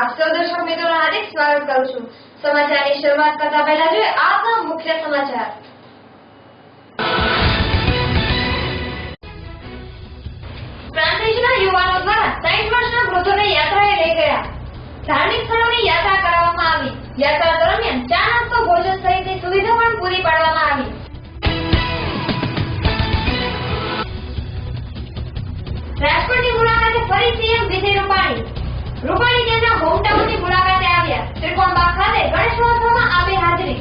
આપ સૌ દર્શક મિત્રોનું હાર્દિક સ્વાગત કરું છું। સમાચારની શરૂઆત કરતા પહેલા જોઈએ આજના મુખ્ય સમાચાર। પ્રાંતિજના યુવાનો દ્વારા 60 વર્ષના વૃદ્ધોને યાત્રાએ લઈ ગયા। ધાર્મિક સ્થળોની યાત્રા કરવામાં આવી। યાત્રા દરમિયાન ચા નાસ્તો ભોજન સહિતની સુવિધા પણ પૂરી પાડવામાં આવી। રાજકોટની મુલાકાતે ફરી સીએમ વિજય રૂપાણી તેમના હોમટાઉનની મુલાકાતે આવ્યા। ત્રિકોણબાગ ખાતે ગણેશ મહોત્સવમાં આપી હાજરી।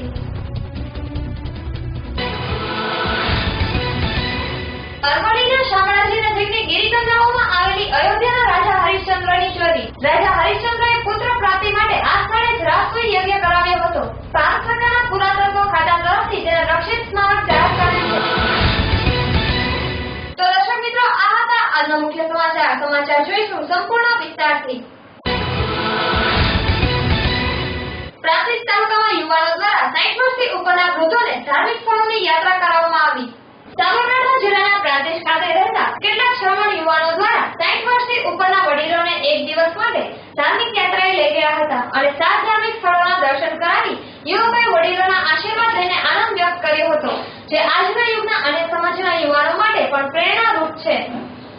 અરવલ્લીના શામળાજી નજીકની ગિરિકંદરાઓમાં આવેલી અયોધ્યાના રાજા હરિશ્ચંદ્રની ચોરી। રાજા હરિશ્ચંદ્રએ પુત્ર પ્રાપ્તિ માટે આ સ્થળે જ રાસોઈ યજ્ઞ કરાવ્યો હતો। ભારત સરકારના પુરાતત્વ ખાતા તરફથી તેને રક્ષિત સ્મારક જાહેર કરેલ છે। તો દર્શક મિત્રો, આ હતા આજના મુખ્ય સમાચાર। સમાચાર જોઈશું સંપૂર્ણ વિસ્તારથી। પ્રાંતિજ તાલુકામાં યુવાનો દ્વારા 60 વર્ષથી ઉપરના વૃદ્ધોને ધાર્મિક સ્થળોની યાત્રા કરાવવામાં આવી। સાબરકાંઠા જિલ્લાના પ્રાંતિજ ખાતે રહેતા કેટલાક શ્રમણ યુવાનો દ્વારા 60 વર્ષથી ઉપરના વડીલોને એક દિવસ માટે ધાર્મિક યાત્રાએ લઈ ગયા હતા અને 7 ધાર્મિક સ્થળોના દર્શન કરાવી યુવકોએ વડીલોના આશીર્વાદ લઈને આનંદ વ્યક્ત કર્યો હતો, જે આજના યુગના અન્ય સમાજના યુવાનો માટે પણ પ્રેરણારૂપ છે।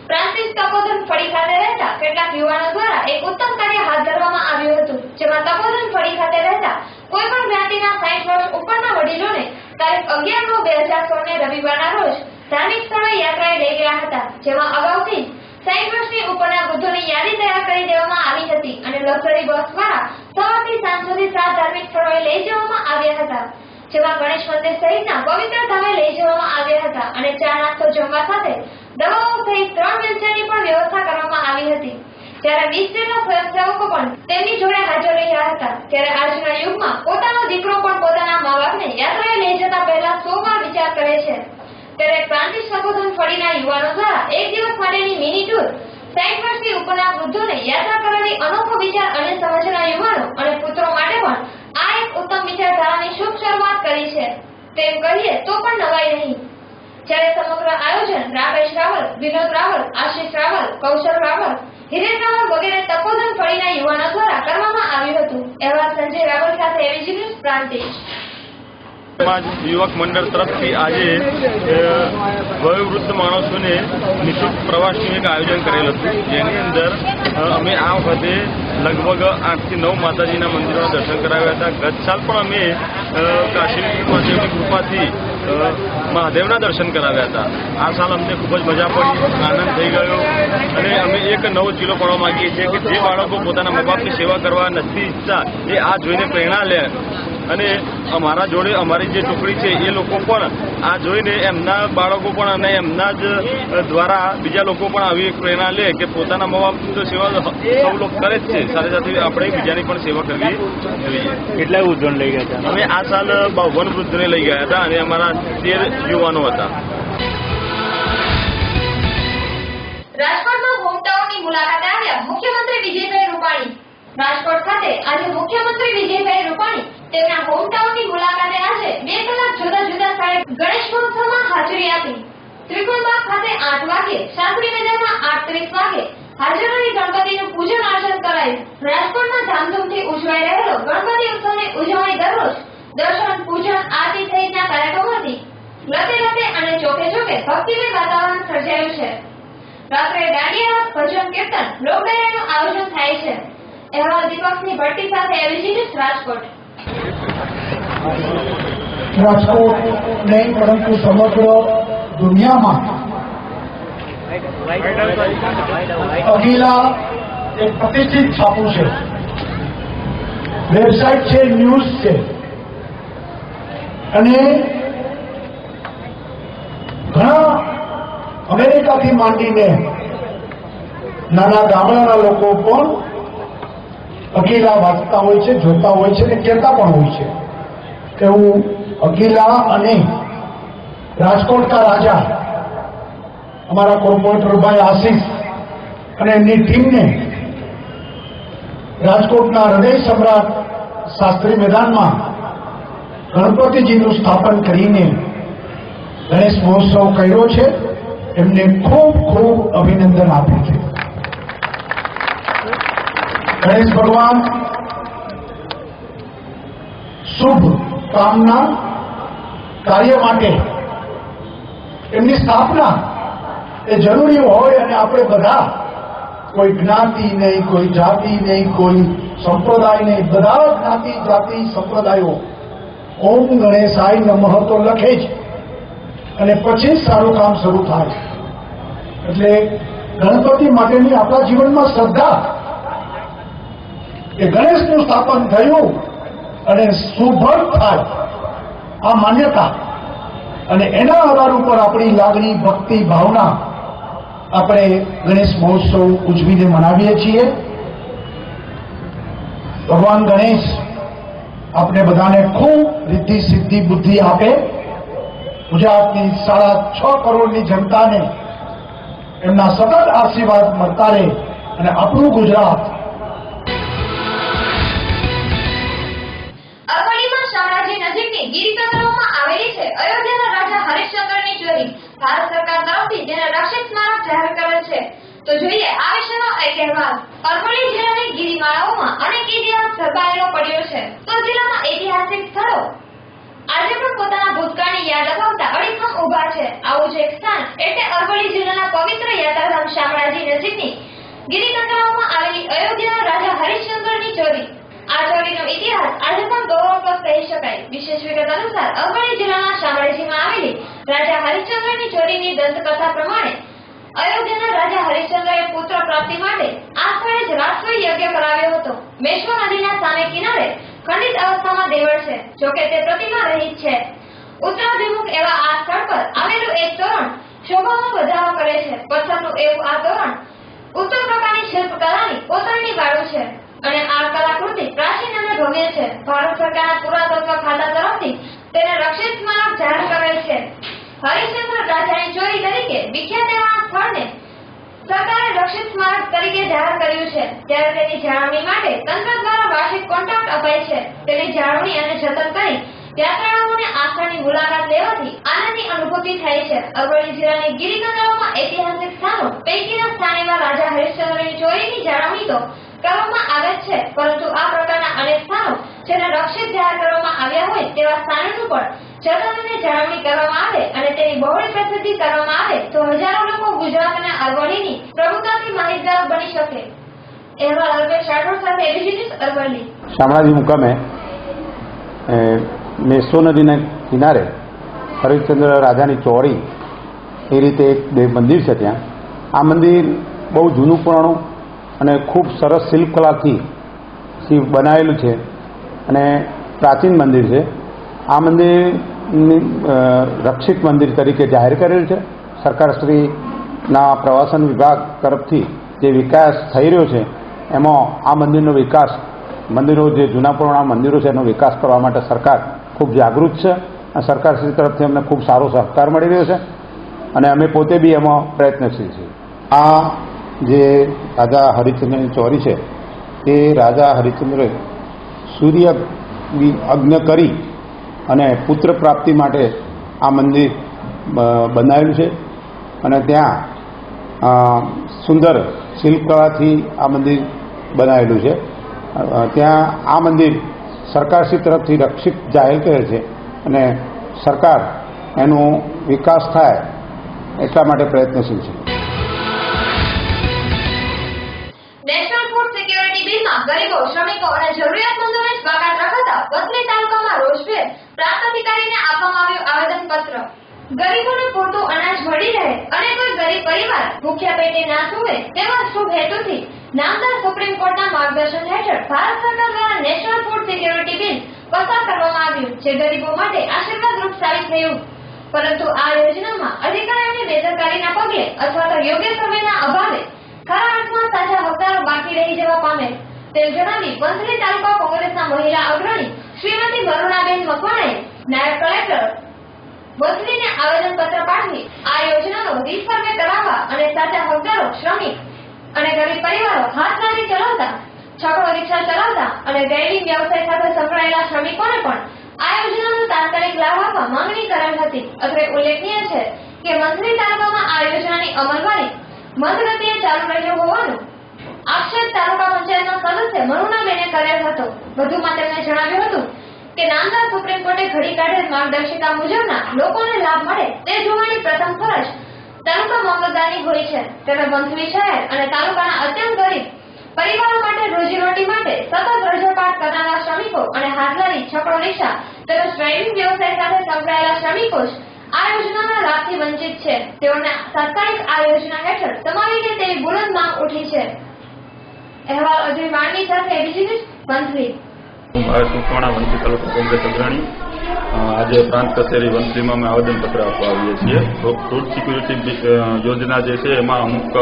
પ્રાંતિજ તપોધન ફળી ખાતે રહેતા કેટલાક યુવાનો દ્વારા એક ઉત્તમ કાર્ય હાથ ધરવામાં આવ્યું હતું, જેમાં તપોધન ફળી ખાતે રહેતા કોઈ પણ જ્ઞાતિના 60 વર્ષ ઉપરના વડીલોને તારીખ 11/9/2016 રવિવારના રોજ ધાર્મિક સ્થળોએ યાત્રાએ લઈ ગયા હતા, જેમાં અગાઉથી 60 વર્ષની ઉપરના વૃદ્ધોની યાદી તૈયાર કરી દેવામાં આવી હતી અને લક્ઝરી બસ દ્વારા સવારથી સાંજ સુધી 7 ધાર્મિક સ્થળોએ લઈ જવામાં આવ્યા હતા, જેમાં ગણેશ મંદિર સહિતના પવિત્ર ધામે લઈ જવામાં આવ્યા હતા અને ચા નાસ્તો જમવા સાથે દવાઓ સહિત 3 વ્હીલચેરની પણ વ્યવસ્થા કરવામાં આવી હતી। ત્યારે 20 જેટલા સ્વયંસેવકો પણ તેમની જોડે હાજર રહ્યા હતા। ત્યારે આજના યુગમાં પોતાનો દીકરો પણ પોતાના મા-બાપને યાત્રાએ લઈ જતા પહેલા 100 વાર વિચાર કરે છે। ત્યારે પ્રાંતિજ તપોધન ફળીના યુવાનો દ્વારા એક દિવસ માટેની મિની ટૂર 60 વર્ષથી ઉપરના વૃદ્ધોને યાત્રા કરાવી અનોખો વિચાર અને સમાજના યુવાનો અને પુત્રો માટે પણ આ એક ઉત્તમ વિચારધારાની શુભ શરૂઆત કરી છે, તેમ કહીએ તો પણ નવાઈ નહીં। જ્યારે સમગ્ર આયોજન રાકેશ રાવલ, વિનોદ રાવલ, આશીષ રાવલ, કૌશલ રાવલ, હિરેન રાવલ વગેરે તપોધન ફળીના યુવાનો દ્વારા કરવામાં આવ્યું હતું। એવા સંજય રાવલ સાથે એવીજી ન્યૂઝ પ્રાંતિજ। યુવક મંડળ તરફથી આજે વયોવૃદ્ધ માણસોને નિઃશુલ્ક પ્રવાસનું એક આયોજન કરેલ હતું, જેની અંદર અમે આ વખતે લગભગ 8 થી 9 માતાજીના મંદિરોના દર્શન કરાવ્યા હતા। ગત સાલ પણ અમે કાશી મહાદેવની કૃપાથી મહાદેવના દર્શન કરાવ્યા હતા। આ સાલ અમને ખૂબ જ મજા પડી, આનંદ થઈ ગયો અને અમે એક નવો ચીલો પાડવા માંગીએ છીએ કે જે બાળકો પોતાના મા બાપની સેવા કરવા નથી ઈચ્છતા એ આ જોઈને પ્રેરણા લે અને અમારા જોડે અમારી જે ટુકડી છે એ લોકો પણ આ જોઈને એમના બાળકો પણ અને એમના જ દ્વારા બીજા લોકો પણ આવી પ્રેરણા લે કે પોતાના મા બાપની તો સેવા સૌ લોકો કરે જ છે, સાથે સાથે આપણે બીજાની પણ સેવા કરવી જોઈએ। કેટલા વૃદ્ધોને લઈ ગયા હતા? અમે આ સાલ 52 વૃદ્ધોને લઈ ગયા હતા અને અમારા 13 યુવાનો હતા। રાજકોટમાં હોમટાઉનની મુલાકાતે આવ્યા મુખ્યમંત્રી વિજયભાઈ રૂપાણી। રાજકોટ ખાતે આજે મુખ્યમંત્રી વિજયભાઈ રૂપાણી તેમના હોમટાઉનની મુલાકાતે આજે 2 કલાક જુદા જુદા સ્થળે ગણેશ મહોત્સવમાં હાજરી આપી। ત્રિકોણબાગ ખાતે 8 વાગે, શાસ્ત્રી મેદાનમાં 8:30 વાગે હાજર રહી ગણપતિનું પૂજન અર્ચન કરાયું। રાજકોટમાં ધામધૂમથી ઉજવાઈ રહેલો ગણપતિ ઉત્સવની ઉજવણી દરરોજ દર્શન, પૂજન, આરતી સહિતના કાર્યક્રમોથી લતે લતે અને ચોકે ચોકે ભક્તિમય વાતાવરણ સર્જાયું છે। રાત્રે દાંડિયા રાસ, ભજન, કીર્તન, લોકડાયરાનું આયોજન થાય છે। અહેવાલ દીપકની ભટ્ટી સાથે એવીજી ન્યૂઝ રાજકોટ। રાજકોટ નહીં પરંતુ સમગ્ર દુનિયામાં અગિલા એક પ્રતિષ્ઠિત છાપું છે, વેબસાઇટ છે, ન્યૂઝ છે અને ઘણા અમેરિકાથી માંડીને નાના ગામડાના લોકો પણ અગિલા વાંચતા હોય છે, જોતા હોય છે અને કહેતા પણ હોય છે કે હું અગિલા અને રાજકોટ કા રાજા અમારા કોર્પોરેટર ભાઈ આશીષ અને એમની ટીમને રાજકોટના હૃદય સમ્રાટ શાસ્ત્રી મેદાનમાં ગણપતિજીનું સ્થાપન કરીને ગણેશ મહોત્સવ કર્યો છે, એમને ખૂબ ખૂબ અભિનંદન આપ્યું છે। ગણેશ ભગવાન શુભ કામના કાર્ય માટે એમની સ્થાપના એ જરૂરી હોય અને આપણે બધા કોઈ જ્ઞાતિ નહીં, કોઈ જાતિ નહીં, કોઈ સંપ્રદાય નહીં, બધા જ્ઞાતિ જાતિ સંપ્રદાયો ઓમ ગણેશાય નમઃ તો લખે જ અને પછી સારું કામ શરૂ થાય. એટલે ગણપતિ માટેની આપણા જીવનમાં શ્રદ્ધા કે ગણેશનું સ્થાપન થયું અને શુભ થાય આ માન્યતા અને એના આધાર ઉપર આપણી લાગણી, ભક્તિ, ભાવના આપણે ગણેશ મહોત્સવ ઉજવીને મનાવીએ છીએ. ભગવાન ગણેશ આપણે બધાને ખૂબ રિદ્ધિ સિદ્ધિ બુદ્ધિ આપે. ગુજરાતની 6.5 કરોડની જનતાને એમના સતત આશીર્વાદ મળતા રહે અને આપણું ગુજરાત અરવલ્લીમાં શામળાજી નજીકની ગિરિકંદરામાં આવેલી છે અયોધ્યાના રાજા હરિશ્ચંદ્રની ચોરી. ભારત સરકાર તરફથી તેને રક્ષિત સ્મારક જાહેર કરેલ છે. તો જોઈએ આ વિશેનો એક અહેવાલ. અરવલ્લી જિલ્લાની ગિરિમાળાઓમાં અનેક ઇતિહાસ છપાયેલો પડ્યો છે. તો જિલ્લામાં ઐતિહાસિક સ્થળો આજે પણ પોતાના ભૂતકાળની યાદ અપાવતા અડીખમ ઉભા છે. આવું જ એક સ્થાન એટલે અરવલ્લી જિલ્લાના પવિત્ર યાત્રાધામ શામળાજી નજીકની ગિરિકંદરામાં આવેલી અયોધ્યાના રાજા હરિશ્ચંદ્રની ચોરી. આ ચોરીનો ઇતિહાસ આજે પણ ગૌરવપ્રદ કહી શકાય. વિશેષ વિગત અનુસાર અરવલ્લી જિલ્લાના શામળાજીમાં આવેલી રાજા હરિશ્ચંદ્રની ચોરીની દંતકથા પ્રમાણે અયોધ્યાના રાજા હરિશ્ચંદ્રએ પુત્ર પ્રાપ્તિ માટે આ સ્થળે જ રાષ્ટ્રીય યજ્ઞ કરાવ્યો હતો. મેશ્વ નદીના સામે કિનારે ખંડિત અવસ્થામાં દેવળ છે. જોકે તે પ્રતિમા રહિત છે. ઉત્તરાભિમુખ એવા આ સ્થળ પર આવેલું એક તોરણ શોભામાં વધારો કરે છે. પથ્થરનું એવું આ તોરણ ઉત્તમ પ્રકારની શિલ્પકલાની કોતરણી વાળું છે અને આ કલાકૃતિ પ્રાચીન અને ભવ્ય છે. ભારત સરકારના પુરાતત્વ ખાતા તરફથી તેને રક્ષિત સ્મારક જાહેર કરેલ છે. હરિશ્ચંદ્ર રાજાની ચોરી તરીકે વિખ્યાત એવા સ્થળને સરકારે રક્ષિત સ્મારક તરીકે જાહેર કર્યું છે. ત્યારે તેની જાળવણી માટે તંત્ર દ્વારા વાર્ષિક કોન્ટ્રાક્ટ અપાય છે. તેની જાળવણી અને જતન કરી યાત્રાળુઓને આ સ્થળની મુલાકાત લેવાથી આનંદની અનુભૂતિ થાય છે. અરવલ્લી જિલ્લાની ગિરિકંદરામાં ઐતિહાસિક સ્થાનો પૈકીના સ્થાન એવા રાજા હરિશ્ચંદ્રની ચોરીની જાળવણી તો કરવામાં આવે જ છે, પરંતુ આ પ્રકારના અનેક સ્થાનો જેને રક્ષિત જાહેર કરવામાં આવ્યા હોય તેવા સ્થાનોનું પણ જતન અને જાળવણી કરવામાં આવે અને તેની બહોળી પ્રસિદ્ધિ કરવામાં આવે તો હજારો લોકો ગુજરાત અને અરવલ્લીની પ્રભુતાથી માહિતગાર બની શકે. અહેવાલ અલ્પેશ રાઠોડ સાથે એબીસી ન્યૂઝ અરવલ્લી. શામળાજી મુકામે મેશ્વો નદીના કિનારે હરિશ્ચંદ્ર રાજાની ચોરી એ રીતે એક દેવ મંદિર છે. ત્યાં આ મંદિર બહુ જૂનું પુરાણું અને ખૂબ સરસ શિલ્પકલાથી બનાવેલું છે અને પ્રાચીન મંદિર છે. આ મંદિર રક્ષિત મંદિર તરીકે જાહેર કરેલ છે. સરકારશ્રીના પ્રવાસન વિભાગ તરફથી જે વિકાસ થઈ રહ્યો છે એમાં આ મંદિરનો વિકાસ, મંદિરો જે જૂના પુરાણા મંદિરો છે એનો વિકાસ કરવા માટે સરકાર ખૂબ જાગૃત છે અને સરકારશ્રી તરફથી અમને ખૂબ સારો સહકાર મળી રહ્યો છે અને અમે પોતે બી એમાં પ્રયત્નશીલ છીએ. આ જે રાજા હરિશ્ચંદ્રની ચોરી છે તે રાજા હરિશ્ચંદ્રે સૂર્ય અગ્ન કરી અને પુત્ર પ્રાપ્તિ માટે આ મંદિર બનાવેલું છે અને ત્યાં સુંદર શિલ્પકલાથી આ મંદિર બનાવેલું છે. ત્યાં આ મંદિર સરકારશ્રી તરફથી રક્ષિત જાહેર કરેલ છે અને સરકાર એનો વિકાસ થાય એટલા માટે પ્રયત્નશીલ છે. નેશનલ ફૂડ સિક્યોરિટી બિલમાં ગરીબો, શ્રમિકો અને જરૂરિયાતમંદોને જ બાકાત રખાતા વસઈ તાલુકામાં રોષભેર પ્રાંત અધિકારીને આપવામાં આવ્યું આવેદનપત્ર. ગરીબોને પૂરતું અનાજ મળી રહે અને કોઈ ગરીબ પરિવાર ભૂખ્યા પેટે ના સૂવે તેવા શુભ હેતુથી નામદાર સુપ્રીમ કોર્ટના માર્ગદર્શન હેઠળ ભારત સરકાર દ્વારા નેશનલ ફૂડ સિક્યોરિટી બિલ પસાર કરવામાં આવ્યું, જે ગરીબો માટે આશીર્વાદરૂપ સાબિત થયું. પરંતુ આ યોજનામાં અધિકારીઓની બેદરકારીના પગલે અથવા તો યોગ્ય સર્વેના અભાવે ખરા અર્થમાં સાચા હકદારો બાકી રહી જવા પામે તેમ જણાવી વંથલી તાલુકા કોંગ્રેસના મહિલા અગ્રણી શ્રીમતી વરુણાબેન મકવાણાએ નાયબ કલેક્ટર વંથલીને આવેદનપત્ર પાઠવી આ યોજનાનો રીસર્વે કરાવવા અને સાચા હકદારો, શ્રમિક અને ગરીબ પરિવારો હાથલારી ચલાવતા, છકડો રિક્ષા ચલાવતા અને ડેરી વ્યવસાય સાથે સંકળાયેલા શ્રમિકોને પણ આ યોજનાનો તાત્કાલિક લાભ આપવા માંગણી કરેલ હતી. અત્રે ઉલ્લેખનીય છે કે વંથલી તાલુકામાં આ યોજનાની અમલવારી મંદ ગતિએ ચાલુ રહ્યો હોવાનું આક્ષેપ તાલુકા પંચાયતના સદસ્ય મરુણાબેને કરેલ હતો. વધુમાં તેમણે જણાવ્યું હતું કે નામદાર સુપ્રીમ કોર્ટે ઘડી કાઢેલ માર્ગદર્શિકા મુજબના લોકોને લાભ મળે તે જોવાની પ્રથમ ફરજ તાલુકા મામલતદારની હોય છે. તેમણે વંથલી શહેર અને તાલુકાના અત્યંત ગરીબ પરિવારો માટે રોજીરોટી માટે સતત રજૂઆત કરનારા શ્રમિકો અને હાથલારી, છકડો રિક્ષા તેમજ ડ્રાઇવિંગ વ્યવસાય સાથે સંકળાયેલા શ્રમિકો જ આ યોજનાના લાભથી વંચિત છે. તેઓને તાત્કાલિક આ યોજના હેઠળ સમાવી લે તેવી બુલંદ માંગ ઉઠી છે. અહેવાલ અજય માણની સાથે વિજિત વંથલી. ભારત મકવાણા વંથલી તાલુકા કોંગ્રેસ અગ્રણી. આજે પ્રાંત કચેરી વંથલીમાં અમે આવેદનપત્ર આપવા આવીએ છીએ. ફૂડ સિક્યુરિટી યોજના જે છે એમાં અમુક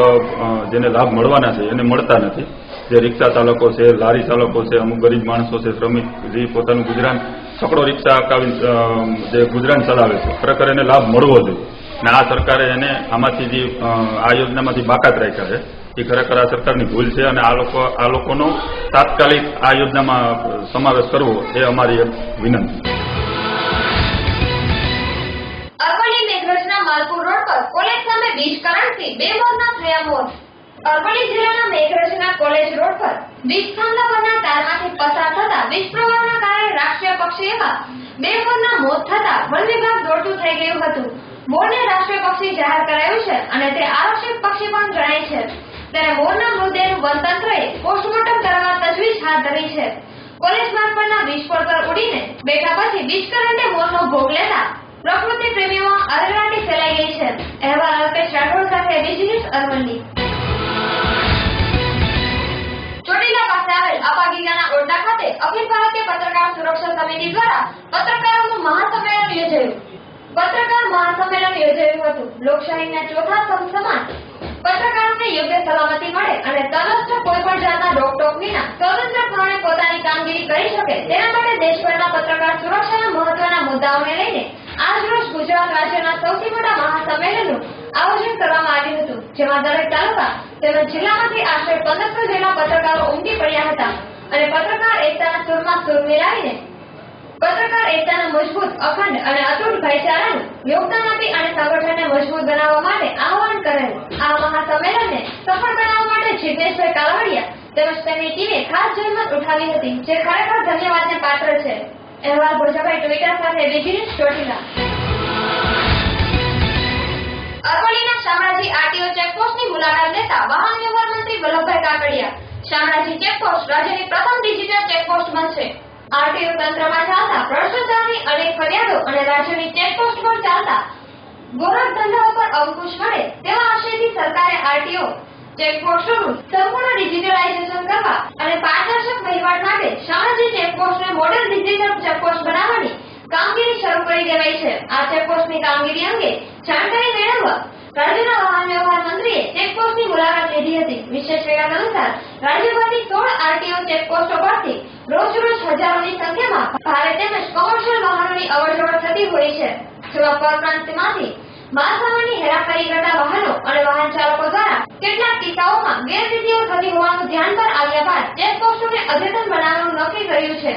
જેને લાભ મળવાના છે એને મળતા નથી. જે રિક્ષા ચાલકો છે, લારી ચાલકો છે, અમુક ગરીબ માણસો છે, શ્રમિક જે પોતાનું ગુજરાન છકડો રિક્ષા હકાવી જે ગુજરાન ચલાવે છે, ખરેખર એને લાભ મળવો જોઈએ. અને આ સરકારે એને આમાંથી જે આ યોજનામાંથી બાકાત રાખ્યા છે એ ખરેખર આ સરકારની ભૂલ છે. અને આ લોકોનો તાત્કાલિક આ યોજનામાં સમાવેશ કરવો એ અમારી એક વિનંતી. અરવલ્લી મેઘરજના માલપુર રોડ પર કોલેજ સામે વીજ કરંટથી 2 મોરના થયા મોત. અરવલ્લી જિલ્લાના મેઘરજના કોલેજ રોડ પર વીજ થાંભલા પરના તારમાંથી પસાર થતા વીજ પ્રવાહના કારણે રાષ્ટ્રીય પક્ષી એવા 2 મોરના મોત થતા વન વિભાગ દોડતું થઈ ગયું હતું. મોરને રાષ્ટ્રીય પક્ષી જાહેર કરાયું છે અને તે આરક્ષિત પક્ષી પણ જણાય છે. ત્યારે મોરના મૃતદેહનું વનતંત્રએ પોસ્ટમોર્ટમ કરવા તજવીજ હાથ ધરી છે. કોલેજ માર્ગ પરના વીજ પોલ પર ઉડીને બેઠા પછી વીજ કરંટે મોરનો ભોગ લેતા પ્રકૃતિ પ્રેમીઓમાં અરેરાટી ફેલાઈ ગઈ છે. અહેવાલ અલ્પેશ રાઠોડ સાથે વિજિત અરવલ્લી. ચોટીલા પાસે આવેલ અપાગીગાના ઓરડા ખાતે અખિલ ભારતીય પત્રકાર સુરક્ષા સમિતિ દ્વારા પત્રકારોનું મહાસંમેલન યોજાયું. પત્રકાર મહાસંમેલન યોજાયું હતું. લોકશાહીના ચોથા સ્તંભ સમાન પત્રકારોને યોગ્ય સલામતી મળે અને તટસ્થ કોઈપણ જાતના રોકટોક વિના સ્વતંત્રપણે પોતાની કામગીરી કરી શકે તેના માટે દેશભરના પત્રકાર સુરક્ષાના મહત્વના મુદ્દાઓને લઈને આજરોજ ગુજરાત રાજ્યના સૌથી મોટા મહાસંમેલનનું આયોજન કરવામાં આવ્યું હતું. જેમાં દરેક તાલુકા તેમજ જિલ્લામાંથી આશરે 1500 જેટલા પત્રકારો ઉમટી પડ્યા હતા અને પત્રકાર એકતાના સૂરમાં સૂર મિલાવીને પત્રકાર એકતાનું મજબૂત, અખંડ અને અતૂટ ભાઈચારાનું યોગદાન આપી અને સંગઠનને મજબૂત બનાવવા માટે આહ્વાન કરેલ. આ મહાસંમેલનને સફળ બનાવવા માટે જિગ્નેશભાઈ કાલવડિયા તેમજ તેમની ટીમે ખાસ જહેમત ઉઠાવી હતી, જે ખરેખર ધન્યવાદને પાત્ર છે. અહેવાલ ભોજાભાઈ ટ્વિટર સાથે વિજિત ચોટીલા. અરવલ્લીના શામળાજી આરટીઓ ચેકપોસ્ટની મુલાકાત લેતા વાહન વ્યવહાર મંત્રી વલ્લભભાઈ કાકડિયા. શામળાજી ચેકપોસ્ટ રાજ્યની પ્રથમ ડિજિટલ ચેકપોસ્ટ બનશે. આરટીઓ તંત્રમાં ચાલતા ભ્રષ્ટાચારની અનેક ફરિયાદો અને રાજ્યની ચેકપોસ્ટ પર ચાલતા ગોરખ ધંધાઓ પર અંકુશ મળે તેવા આશયથી સરકારે આરટીઓ ચેકપોસ્ટોનું સંપૂર્ણ ડિજિટલાઇઝેશન કરવા અને પારદર્શક વહીવટ માટે શામળાજી ચેકપોસ્ટને મોડેલ ડિજિટલ ચેકપોસ્ટ બનાવવાની કામગીરી શરૂ કરી દેવાઈ છે. આ ચેકપોસ્ટની કામગીરી અંગે જાણકારી મેળવવા રાજ્યના વાહન વ્યવહાર મંત્રીએ ચેકપોસ્ટની મુલાકાત લીધી હતી. વિશેષ વિગત અનુસાર રાજ્યભરની 16 આરટીઓ ચેકપોસ્ટો પરથી રોજ હજારોની સંખ્યામાં ભારે તેમજ કોમર્શિયલ વાહનોની અવરજવર થતી હોય છે. જેમાં પરપ્રાંતમાંથી માલસામાનની હેરાફેરી કરતા વાહનો અને વાહન ચાલકો દ્વારા કેટલાક કિસ્સાઓમાં ગેરરીતિઓ થતી હોવાનું ધ્યાન પર આવ્યા બાદ ચેકપોસ્ટોને અદ્યતન બનાવવાનું નક્કી કર્યું છે.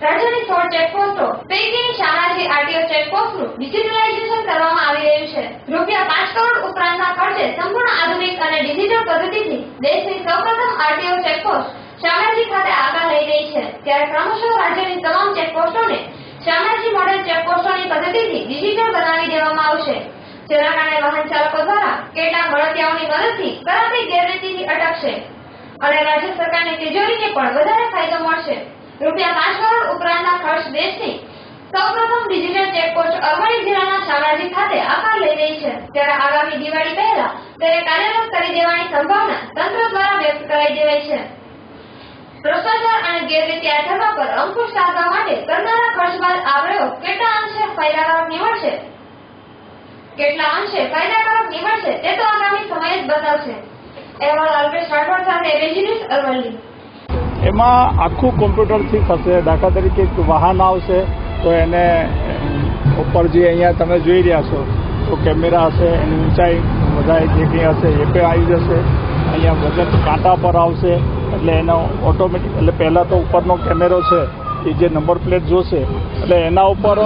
રાજ્યની 16 ચેકપોસ્ટો પૈકીની શામળાજી આરટીઓ ચેકપોસ્ટનું ડિજિટલાઇઝેશન કરવામાં આવી રહ્યું છે. ₹5 કરોડ ઉપરાંતના ખર્ચે સંપૂર્ણ આધુનિક અને ડિજિટલ પદ્ધતિથી દેશની સૌપ્રથમ આરટીઓ ચેકપોસ્ટ શામળાજી ખાતે આકાર લઈ રહી છે. ત્યારે ક્રમશઃ રાજ્યની તમામ ચેકપોસ્ટોને શામળાજી મોડેલ ચેકપોસ્ટોની પદ્ધતિથી ડિજિટલ બનાવી દેવામાં આવશે. જેના કારણે વાહન ચાલકો દ્વારા કેટલાક મળતિયાઓની મદદથી કરાતી ગેરરીતિથી અટકશે અને રાજ્ય સરકારની તિજોરીને પણ વધારે ફાયદો મળશે. ₹5 કરોડ ઉપરાંતના ખર્ચ દેશની સૌપ્રથમ ડિજિટલ ચેકપોસ્ટ અરવલ્લી જિલ્લાના શામળાજી ખાતે આકાર લઈ રહી છે. ત્યારે આગામી દિવાળી પહેલા તેને કાર્યરત કરી દેવાની સંભાવના તંત્ર દ્વારા વ્યક્ત કરાઈ દેવાઈ છે. ભ્રષ્ટાચાર અને ગેરરીતિ આચરવા પર અંકુશ લાવવા માટે કરનારા ખર્ચ બાદ આ પ્રયોગ કેટલા અંશે ફાયદાકારક નીવડશે તે તો આગામી સમય જ બતાવશે. અહેવાલ અલ્પેશ રાઠોડ સાથે વિજિત અરવલ્લી. એમાં આખું કોમ્પ્યુટરથી થશે. દાખલા તરીકે એક વાહન આવશે તો એને ઉપર જે અહીંયા તમે જોઈ રહ્યા છો તો કેમેરા હશે, એની ઊંચાઈ બધા જે કંઈ હશે એ પણ આવી જશે. અહીંયા વજન કાંટા પર આવશે એટલે એનો ઓટોમેટિક એટલે પહેલાં તો ઉપરનો કેમેરો છે એ જે નંબર પ્લેટ જોશે એટલે એના ઉપર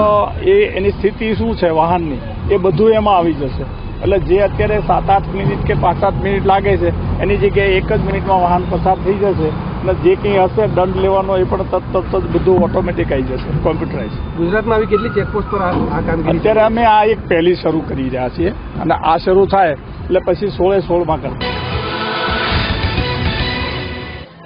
એની સ્થિતિ શું છે વાહનની એ બધું એમાં આવી જશે. એટલે જે અત્યારે 7-8 મિનિટ કે 5-7 મિનિટ લાગે છે એની જગ્યાએ 1 જ મિનિટમાં વાહન પસાર થઈ જશે અને જે કંઈ હશે દંડ લેવાનો એ પણ તરત જ બધું ઓટોમેટિક આવી જશે, કોમ્પ્યુટરાઇઝ. ગુજરાતમાં આવી કેટલી ચેકપોસ્ટ પર આ કામગીરી? અત્યારે અમે આ એક પહેલી શરૂ કરી રહ્યા છીએ અને આ શરૂ થાય એટલે પછી 16/16 કરતા.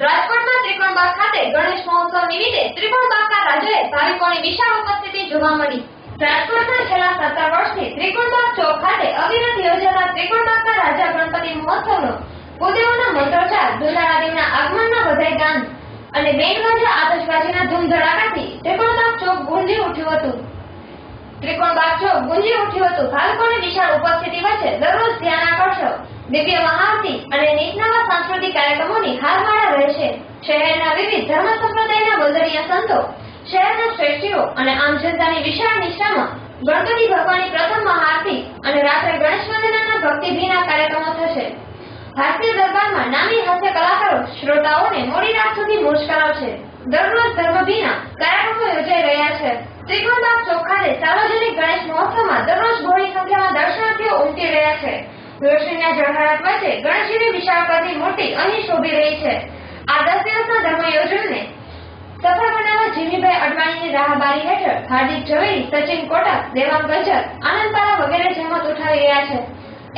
રાજકોટમાં ત્રિકોણબાગ ખાતે ગણેશ મહોત્સવ નિમિત્તે ત્રિકોણબાગના રાજાએ ભાવિકોની વિશાળ ઉપસ્થિતિ જોવા મળી. રાજકોટના છેલ્લા 17 વર્ષથી ત્રિકોણબાગ ચોક ખાતે અવિરત યોજાતા ત્રિકોણબાગના રાજા ગણપતિ મહોત્સવનો ભૂદેવોના મંત્રોચ્ચાર, દુલારા દેવના આગમનના વધાઈ ગાન અને બેન્ડવાજા આતશબાજીના ધૂમ ધડાકાથી ત્રિકોણબાગ ચોક ગુંજી ઉઠ્યું હતું. ત્રિકોણબાગ ચોક ગુંજી ઉઠ્યું હતું. ભાવિકોની વિશાળ ઉપસ્થિતિ વચ્ચે દરરોજ ધ્યાન આકર્ષક, દિવ્ય મહાઆરતી અને નિતનવા સાંસ્કૃતિક કાર્યક્રમોની હારમાળા રહેશે. શહેરના વિવિધ ધર્મ સંપ્રદાયના વંદનીય સંતો, શહેરના શ્રેષ્ઠીઓ અને આમ જનતાની વિશાળ નિષ્ઠામાં ગણપતિ ભગવાનની પ્રથમ મહાઆરતી અને રાત્રે ગણેશ વંદનાના ભક્તિભીના કાર્યક્રમો થશે. હાસ્ય દરબારમાં નામી હાસ્ય કલાકારો શ્રોતાઓને મોડી રાત સુધી મોજ કરાવશે. દરરોજ ધર્મભીના કાર્યક્રમો યોજાઈ રહ્યા છે. ત્રિકોણબાગ ચોક ખાતે સાર્વજનિક ગણેશ મહોત્સવમાં દરરોજ બહોળી સંખ્યામાં દર્શનાર્થીઓ ઉમટી રહ્યા છે. રોશનીના ઝળહળાટ વચ્ચે ગણેશજીની વિશાળ કદની મૂર્તિ અહીં શોભી રહી છે. આ 10 દિવસના ધર્મયોજનને સફળ બનાવવા જીમીભાઈ અડવાણીની રાહબારી હેઠળ હાર્દિક ઝવેરી, સચિન કોટક, દેવાંગ ગજ્જર, આનંદપારા વગેરે જહેમત ઉઠાવી રહ્યા છે.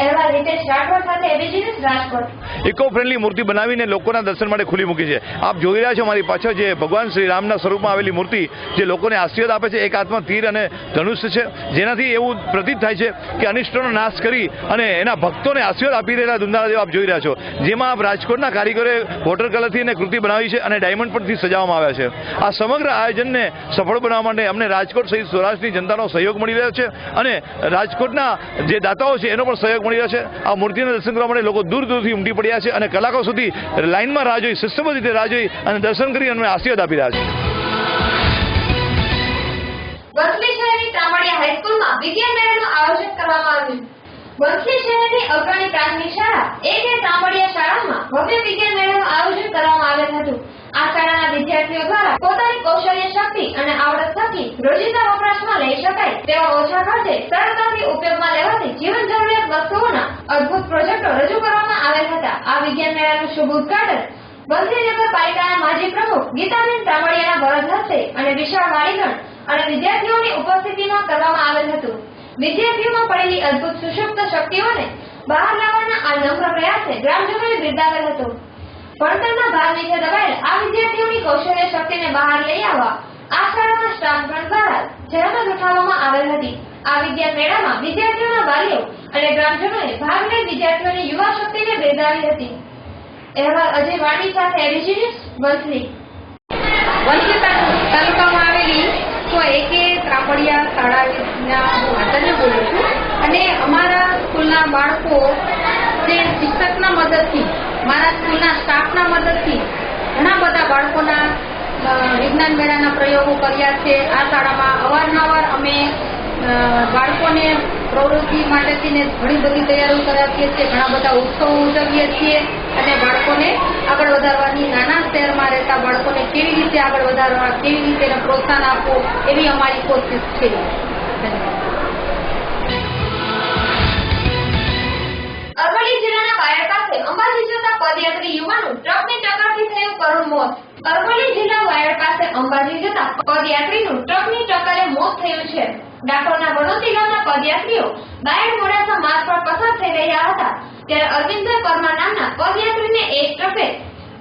અહેવાલ હિતેશ રાઠોડ સાથે ABC news Rajkot. Eco friendly મૂર્તિ બનાવીને લોકોના દર્શન માટે ખુલ્લી મૂકી છે. આપ જોઈ રહ્યા છો મારી પાછળ જે ભગવાન શ્રી રામના સ્વરૂપમાં આવેલી મૂર્તિ જે લોકોને આશીર્વાદ આપે છે. એક હાથમાં તીર અને ધનુષ્ય છે, જેનાથી એવું પ્રતીત થાય છે કે અનિષ્ટોનો નાશ કરી અને એના ભક્તોને આશીર્વાદ આપી રહેલા દુંદાળા દેવ આપ જોઈ રહ્યા છો. જેમાં આપ રાજકોટના કારીગરોએ વોટર કલરથી એને કૃતિ બનાવી છે અને ડાયમંડ પરથી સજાવવામાં આવ્યા છે. આ સમગ્ર આયોજનને સફળ બનાવવા માટે અમને રાજકોટ સહિત સૌરાષ્ટ્રની જનતાનો સહયોગ મળી રહ્યો છે અને રાજકોટના જે દાતાઓ છે એનો પણ સહયોગ મળી રહ્યો છે. આ મૂર્તિના દર્શન કરવા માટે લોકો દૂર દૂરથી ઉમટી પડ્યા છે અને કલાકો સુધી લાઇનમાં રાહ જોઈ, શિસ્તબદ્ધ રીતે રાહ જોઈ અને દર્શન કરી અને આશીર્વાદ આપી રહ્યા છે. વંથલી શહેરની ત્રામડિયા હાઈસ્કૂલમાં વિજ્ઞાન મેળાનું આયોજન કરવામાં આવ્યું. વંથલી શહેરની અગ્રણી પ્રાથમિક શાળા A.K. ત્રામડિયા શાળામાં ભવ્ય વિજ્ઞાન મેળાનું આયોજન કરવામાં આવેલ હતું. આ શાળાના વિદ્યાર્થીઓ દ્વારા પોતાની કૌશલ્ય શક્તિ અને આવડત થકી રોજિંદા વપરાશમાં લઈ શકાય તેવા ઓછા ખર્ચે સરળતાથી ઉપયોગમાં લેવાતી જીવન જરૂરિયાત વસ્તુઓના અદ્ભુત પ્રોજેક્ટો રજૂ કરવામાં આવેલ હતા. આ વિજ્ઞાન મેળાનું શુભ ઉદ્ઘાટન વંથલી નગરપાલિકાના માજી પ્રમુખ ગીતાબેન ત્રામડિયાના વરદ હસ્તે અને વિશાળ વાલીગણ અને વિદ્યાર્થીઓની ઉપસ્થિતિમાં કરવામાં આવેલ હતું. વિદ્યાર્થીઓમાં પડેલી અદ્ભુત સુષુપ્ત શક્તિઓને બહાર લાવવાના આ નમ્ર પ્રયાસને ગ્રામજનોએ બિરદાવેલ હતો. ભણતરના ભાર નીચે દબાયેલ આ વિદ્યાર્થીઓની કૌશલ્ય શક્તિને બહાર લઈ આવવા આ શાળાના સ્ટાફગણ દ્વારા જહેમત ઉઠાવવામાં આવેલ હતી. આ વિજ્ઞાન મેળામાં વિદ્યાર્થીઓના વાલીઓ અને ગ્રામજનોએ ભાગ લઈ વિદ્યાર્થીઓની યુવા શક્તિને બિરદાવી હતી. અહેવાલ અજય વાણી સાથે એબીસી ન્યૂઝ વંથલી. વંથલી તાલુકામાં આવેલી તો A.K. ત્રામડિયા શાળાના હું આચાર્ય બોલું છું અને અમારા સ્કૂલના બાળકો જે શિક્ષકના મદદથી, મારા સ્કૂલના સ્ટાફના મદદથી ઘણા બધા બાળકોના વિજ્ઞાન મેળાના પ્રયોગો કર્યા છે. આ શાળામાં અવારનવાર અમે બાળકોને પ્રવૃત્તિ માટેથી ઘણી બધી તૈયારીઓ કરાવીએ છીએ, ઘણા બધા ઉત્સવો ઉજવીએ છીએ અને બાળકોને આગળ વધારવાની, નાના શહેરમાં રહેતા બાળકોને કેવી રીતે આગળ વધારવા, કેવી રીતે એને પ્રોત્સાહન આપવું એવી અમારી કોશિશ છે. અરવલ્લી જિલ્લાના વાયડ પાસે અંબાજી જતા પદયાત્રી યુવાનનું ટ્રકની ટક્કરથી થયું કરુણ મોત. અરવલ્લી જિલ્લા વાયડ પાસે અંબાજી જતા પદયાત્રીનું ટ્રકની ટક્કરે મોત થયું છે. ડાકોરના વડોતી ગામના પદયાત્રીઓ બાયડ મોડાસા માર્ગ પર પસાર થઈ રહ્યા હતા ત્યારે અરવિંદભાઈ પરમાર નામના પદયાત્રીને એક ટ્રકે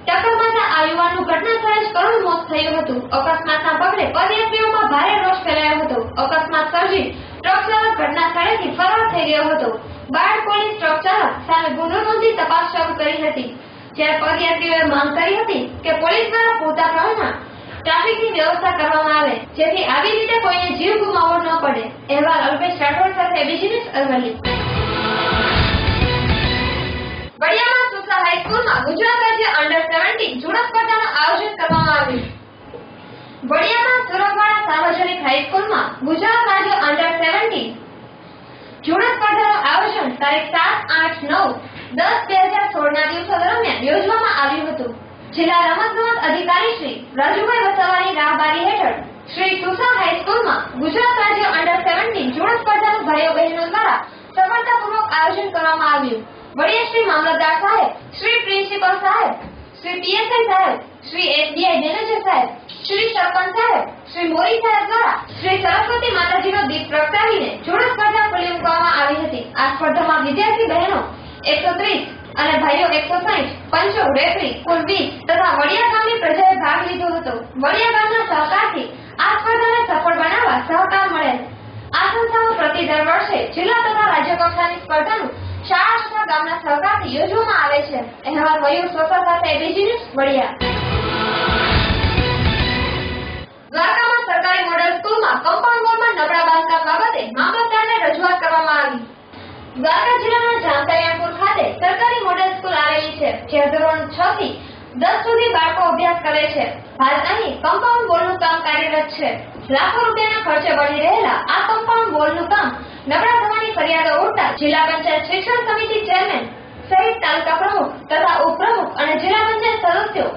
ટક્કર મારતા આ યુવાનનું ઘટના સ્થળે જ કરુણ મોત થયું હતું. અકસ્માતના પગલે પદયાત્રીઓમાં ભારે રોષ ફેલાયો હતો. અકસ્માત સર્જી ટ્રક ચાલક ઘટના સ્થળેથી ફરાર થઈ ગયો હતો. બાયડ પોલીસ ટ્રક ચાલક સામે ગુનો નોંધી તપાસ શરૂ કરી હતી. જ્યારે પદયાત્રીઓએ માંગ કરી હતી કે પોલીસ દ્વારા પૂરતા પ્રમાણમાં ટ્રાફિકની વ્યવસ્થા કરવામાં આવે જેથી આવી રીતે કોઈને જીવ ગુમાવવો ન પડે. અહેવાલ અલ્પેશ રાઠોડ સાથે એબીસી ન્યૂઝ અરવલ્લી. વડિયામાં સુસા હાઈસ્કૂલમાં ગુજરાત રાજ્ય અંડર 17 જુડો સ્પર્ધાનું આયોજન કરવામાં આવ્યું. વડિયામાં સુરતવાડા સાર્વજનિક હાઈસ્કૂલમાં ગુજરાત રાજ્ય અંડર 17 જુડો સ્પર્ધાનું આયોજન તારીખ 7, 8, 9, 10, 2016ના દિવસો દરમિયાન યોજવામાં આવ્યું હતું. જિલ્લા રમતગમત અધિકારી શ્રી રાજુભાઈ વસાવાની રાહબારી હેઠળ શ્રી સુસા હાઈસ્કૂલમાં ગુજરાત રાજ્ય અંડર 17 જુડો સ્પર્ધાનું ભાઈઓ બહેનો દ્વારા સફળતાપૂર્વક આયોજન કરવામાં આવ્યું. વડીયા શ્રી મામલતદાર સાહેબ, શ્રી પ્રિન્સિપલ સાહેબ, શ્રી પીએસઆઈ સાહેબ, શ્રી એસબીઆઈ મેનેજર સાહેબ, શ્રી સરપંચ સાહેબ, શ્રી મોરી સાહેબ દ્વારા શ્રી સરસ્વતી માતાજીનો દીપ પ્રગટાવીને જોડ સ્પર્ધા ખુલ્લી મૂકવામાં આવી હતી. આ સ્પર્ધામાં વિદ્યાર્થી બહેનો 130 અને ભાઈઓ 160, પંચો, રેફરી કુલ 20 તથા વડિયા ગામની પ્રજાએ ભાગ લીધો હતો. વડિયા ગામના સહકારથી આ સ્પર્ધાને સફળ બનાવવા સહકાર મળેલ. આ સંસ્થાઓ પ્રતિ દર વર્ષે જિલ્લા તથા રાજ્ય કક્ષાની સ્પર્ધાનું શાળા તથા ગામના સહકારથી યોજવામાં આવે છે. અહેવાલ મયુર સોસા સાથે એબીજી ન્યૂઝ વડિયા. દ્વારકામાં સરકારી મોડેલ સ્કૂલમાં કમ્પાઉન્ડ વોલમાં નબળા બાંધકામ બાબતે મામલતદારને રજૂઆત કરવામાં આવી. દ્વારકા જિલ્લાના જામકરિયાપુર ખાતે સરકારી મોડેલ સ્કૂલ આવેલી છે, જ્યાં ધોરણ 6 થી 10 સુધી બાળકો અભ્યાસ કરે છે. હાલ અહીં કમ્પાઉન્ડ વોલનું કામ કાર્યરત છે. લાખો રૂપિયાના ખર્ચે બની રહેલા આ કમ્પાઉન્ડ વોલનું કામ નબળા થવાની ફરિયાદો ઉઠતા જિલ્લા પંચાયત શિક્ષણ સમિતિ ચેરમેન સહિત તાલુકા પ્રમુખ તથા ઉપપ્રમુખ અને જિલ્લા પંચાયત સદસ્યો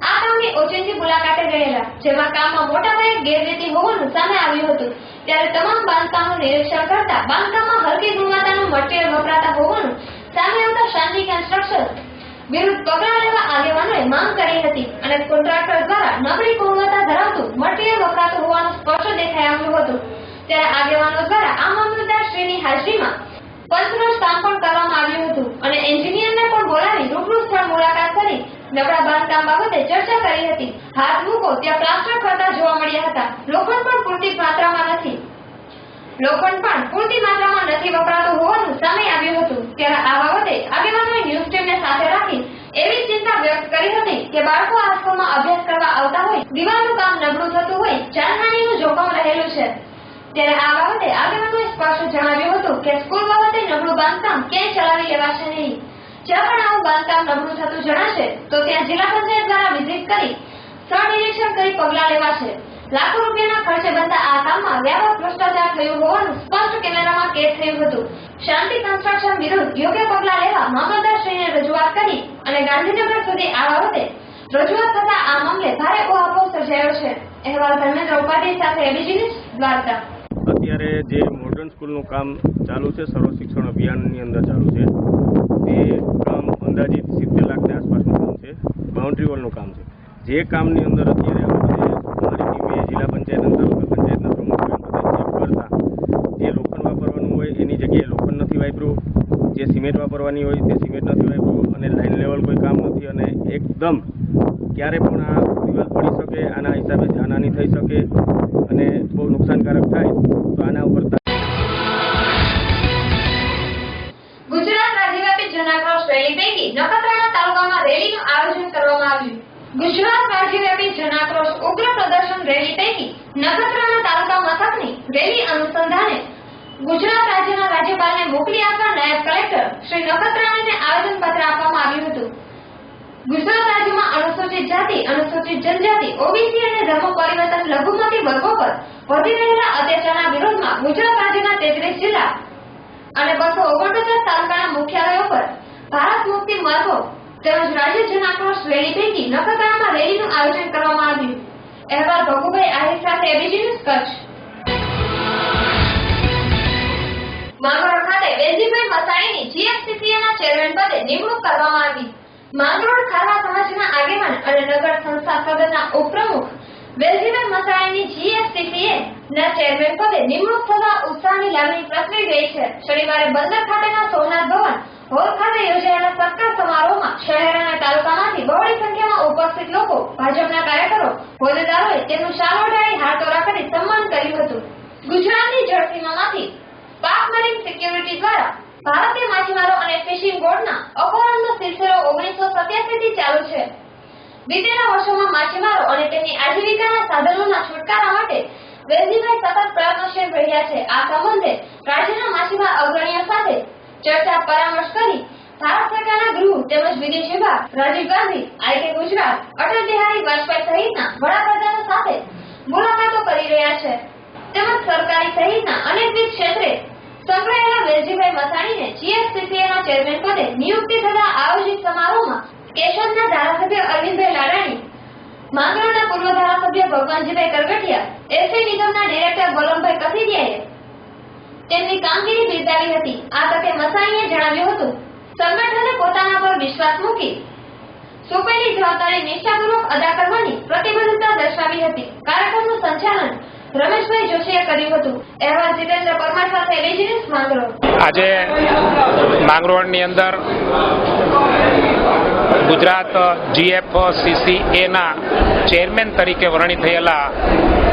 આ કામની ઓચિંતી મુલાકાતે ગયેલા, જેમાં કામમાં મોટા પાયે ગેરરીતિ હોવાનું સામે આવ્યું હતું. ત્યારે તમામ બાંધકામનું નિરીક્ષણ કરતા બાંધકામમાં હલકી ગુણવત્તાનું મટીરીયલ વપરાતા હોવાનું સામે આવતા શાંતિ કન્સ્ટ્રક્શન વિરુદ્ધ પગલાં લેવા આગેવાનોએ માંગ કરી હતી અને કોન્ટ્રાક્ટર દ્વારા નબળી ગુણવત્તા ધરાવતું મટીરીયલ વપરાતું હોવાનું સ્પષ્ટ દેખાઈ આવ્યું હતું. ત્યારે આગેવાનો દ્વારા આ મામલતદાર શ્રીની હાજરીમાં પંચરોજ કામ પણ કરવામાં આવ્યું હતું અને એન્જિનિયરને પણ બોલાવી રૂબરૂ સ્થળ મુલાકાત કરી નબળા બાંધકામ બાબતે ચર્ચા કરી હતી. હાથ મૂકો ત્યાં પ્લાસ્ટર કરતા જોવા મળ્યા હતા. લોખંડ પણ પૂરતી માત્રામાં નથી વપરાતું હોવાનું સામે આવ્યું હતું. ત્યારે આ બાબતે આગેવાનોએ ન્યૂઝ ટીમને સાથે રાખી એવી ચિંતા વ્યક્ત કરી હતી કે બાળકો આ સ્કૂલમાં અભ્યાસ કરવા આવતા હોય, દિવાલનું કામ નબળું થતું હોય, જાનહાનિનું જોખમ રહેલું છે. ત્યારે આ બાબતે આગેવાનોએ સ્પષ્ટ જણાવ્યું હતું કે સ્કૂલ બાબતે નબળું બાંધકામ ક્યાંય ચલાવી લેવાશે નહીં. જ્યાં પણ આવું બાંધકામ નબળું થતું જણાશે તો ત્યાં જિલ્લા પંચાયત દ્વારા વિઝિટ કરી સ્થળ નિરીક્ષણ કરી પગલાં લેવાશે. લાખો રૂપિયાના ખર્ચે બનતા આ કામમાં વ્યાપક ભ્રષ્ટાચાર થયું હોવાનું સ્પષ્ટ કેમેરામાં કેદ થયું હતું. શાંતિ કન્સ્ટ્રક્શન વિરુદ્ધ યોગ્ય પગલાં લેવા મામલતદારશ્રીને રજૂઆત કરી અને ગાંધીનગર સુધી આ બાબતે રજૂઆત થતા આ મામલે ભારે ઉહાપોહ સર્જાયો છે. અહેવાલ ધર્મેન્દ્ર ઉપાધ્યાય સાથે એબીજી ન્યૂઝ દ્વારકા. અત્યારે જે મોડર્ન સ્કૂલનું કામ ચાલુ છે, સર્વ શિક્ષણ અભિયાનની અંદર ચાલુ છે, તે કામ અંદાજિત 70 લાખની આસપાસનું કામ છે. બાઉન્ડ્રી વોલનું કામ છે. જે કામની અંદર અત્યારે અમારી ટીમે જિલ્લા પંચાયત અને તાલુકા પંચાયતના પ્રમુખોએ ચેક કરતા જે લોખંડ વાપરવાનું હોય એની જગ્યાએ લોખંડ નથી વાપર્યું, જે સિમેન્ટ વાપરવાની હોય તે સિમેન્ટ નથી વાપર્યું અને લાઇન લેવલ કોઈ કામ નથી અને એકદમ ક્યારે પણ આ દિવાલ પડી શકે, આના હિસાબે જાનહાની થઈ શકે અને બહુ નુકસાનકારક થાય તો આના ઉપર ગુજરાત રાજ્યવ્યાપી જનાક્રોશ રેલી પૈકી નખત્રાણા તાલુકામાં રેલીનું આયોજન કરવામાં આવ્યું. ગુજરાત રાજ્યવ્યાપી જનાક્રોશ ઉગ્ર પ્રદર્શન રેલી પૈકી નખત્રાણા તાલુકા મથકની રેલી અનુસંધાને ગુજરાત રાજ્યના રાજ્યપાલને મોકલી આપવા નાયબ કલેક્ટર શ્રી નખત્રાણાને આવેદનપત્ર આપવામાં આવ્યું હતું. ગુજરાત રાજ્યમાં અનુસૂચિત જાતિ, અનુસૂચિત જનજાતિ, ઓબીસી અને ધર્મ પરિવર્તન લઘુમતી વર્ગો પર વધી રહેલા અત્યાચારના વિરોધમાં ગુજરાત રાજ્યના 33 જિલ્લા અને 249 તાલુકાના મુખ્યાલયો પર ભારત મુક્તિ માર્ગો તેમજ રાજ્ય જનાક્રોશ રેલી પૈકી નખત્રાણામાં રેલીનું આયોજન કરવામાં આવ્યું. અહેવાલ ભગુભાઈ આહિર સાથે એબીજી ન્યૂઝ કચ્છ. માંગરોળ ખાતે વેલજીભાઈ મસાણીની જીએફસીસીએના ચેરમેન પદે નિમણૂક કરવામાં આવી. માંગરોળ ખારવા સમાજના આગેવાન અને નગર સંસ્થા સદનના ઉપપ્રમુખ વેલજીભાઈ મસાણીની જીએફસીસીએ ના ચેરમેન પદે નિમણૂક થવા ઉત્સાહની લાગણી પ્રસરી ગઈ છે. શનિવારે બંદર ખાતેના સોમનાથ ભવન હોલ ખાતે યોજાયેલા સત્કાર સમારોહમાં શહેર અને તાલુકામાંથી બહોળી સંખ્યામાં ઉપસ્થિત લોકો, ભાજપના કાર્યકરો, હોદ્દેદારોએ તેમનું શાલ ઓઢાડી હાથોરા કરી સન્માન કર્યું હતું. ગુજરાતની જળસીમામાંથી પાક મરીન સિક્યુરિટી દ્વારા ભારતીય માછીમારો અને ફિશિંગ બોર્ડના અપહરણનો સિલસિલો 1987 થી ચાલુ છે. વિતેલા વર્ષોમાં માછીમારો અને તેમની આજીવિકાના સાધનોના છુટકારા માટે વેલજીભાઈ સતત પ્રયત્નશીલ રહ્યા છે. આ સંબંધે રાજ્યના માછીમાર અગ્રણીઓ સાથે ચર્ચા પરામર્શ કરી ભારત સરકારના ગૃહ તેમજ વિદેશ વિભાગ, રાજીવ ગાંધી, આઈકે ગુજરાત, અટલ બિહારી વાજપેયી સહિતના વડાપ્રધાનો સાથે મુલાકાતો કરી રહ્યા છે. તેમજ સરકારી સહિતના અનેકવિધ ક્ષેત્રે સંકળાયેલા વેલજીભાઈ મસાણીને જીએફસીસીએના ચેરમેન પદે નિયુક્તિ થતા આયોજિત સમારોહમાં કેશોદના ધારાસભ્ય અરવિંદભાઈ લાડાણી, માંગરોળના પૂર્વ ધારાસભ્ય ભગવાનજીભાઈ કરગઠિયા, એસટી નિગમના ડિરેક્ટર ગોલમભાઈ કથિરિયાએ તેમની કામગીરી બિરદાવી હતી. આ તકે મસાણીએ જણાવ્યું હતું સંગઠને પોતાના પર વિશ્વાસ મૂકી સોંપેલી જવાબદારી નિષ્ઠાપૂર્વક અદા કરવાની પ્રતિબદ્ધતા દર્શાવી હતી. કાર્યક્રમનું સંચાલન રમેશભાઈ જોશીએ કર્યું હતું. અહેવાલ જીતેન્દ્ર પરમાર સાથે વિજિનેશ માંગરોળ. આજે માંગરોળની અંદર ગુજરાત GFCCA ચેરમેન તરીકે વરણી થયેલા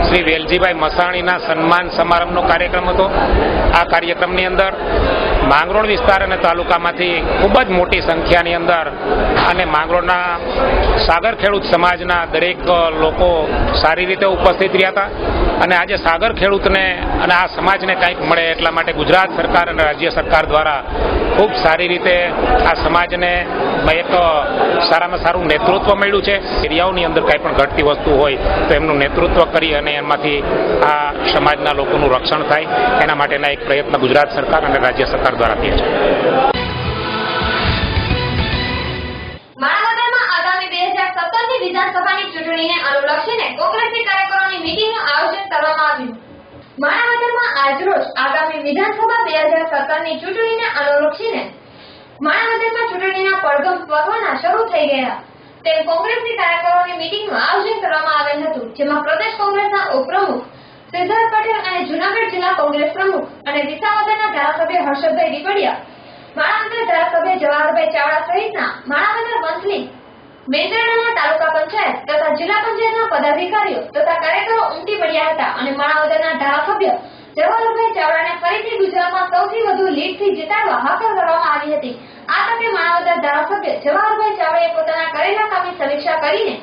શ્રી વેલજીભાઈ મસાણીના સન્માન સમારંભનો કાર્યક્રમ હતો. આ કાર્યક્રમની અંદર માંગરોળ વિસ્તાર અને તાલુકામાંથી ખૂબ જ મોટી સંખ્યાની અંદર અને માંગરોળના સાગર ખેડૂત સમાજના દરેક લોકો સારી રીતે ઉપસ્થિત રહ્યા હતા. અને આજે સાગર ખેડૂતને અને આ સમાજને કંઈક મળે એટલા માટે ગુજરાત સરકાર અને રાજ્ય સરકાર દ્વારા ખૂબ સારી રીતે આ સમાજને એક સારામાં સારું નેતૃત્વ મળ્યું છે. એરિયાઓની અંદર કંઈ પણ ઘટતી વસ્તુ હોય તો એમનું નેતૃત્વ કરી અને એમાંથી આ સમાજના લોકોનું રક્ષણ થાય એના માટેના એક પ્રયત્ન ગુજરાત સરકાર અને રાજ્ય સરકાર દ્વારા થયા છે. માણાવદરમાં આગામી 2017ની વિધાનસભાની ચૂંટણીને અનુલક્ષીને કોંગ્રેસી કાર્યકરોની મીટિંગનું આયોજન કરવામાં આવ્યું. માણાવદરમાં આજરોજ આગામી વિધાનસભા 2017ની ચૂંટણીને અનુલક્ષીને માણાવદરમાં ચૂંટણીના પડઘમ પર્વના શરૂ થઈ ગયા તેમ કોંગ્રેસી કાર્યકરોની મીટિંગનું આયોજન કરવામાં આવેલ હતું. જેમાં પ્રદેશ કોંગ્રેસના ઉપપ્રમુખ સિદ્ધાર્થ પટેલ અને જૂનાગઢ જિલ્લા કોંગ્રેસ પ્રમુખ અને વિસાવદરના ધારાસભ્ય હર્ષદભાઈ રીપડિયા, માણાવદર ધારાસભ્ય જવાહરભાઈ ચાવડા સહિતના માણાવદર મંથલી, મેંદરડાના તાલુકા પંચાયત તથા જિલ્લા પંચાયતના પદાધિકારીઓ તથા કાર્યકરો ઉમટી પડ્યા હતા અને માણાવદરના ધારાસભ્ય જવાહરભાઈ ચાવડાને ફરીથી ગુજરાતમાં સૌથી વધુ લીડથી જીતાડવા હાકલ કરવામાં આવી હતી. આ તકે માણાવદર ધારાસભ્ય જવાહરભાઈ ચાવડાએ પોતાના કરેલા કામની સમીક્ષા કરીને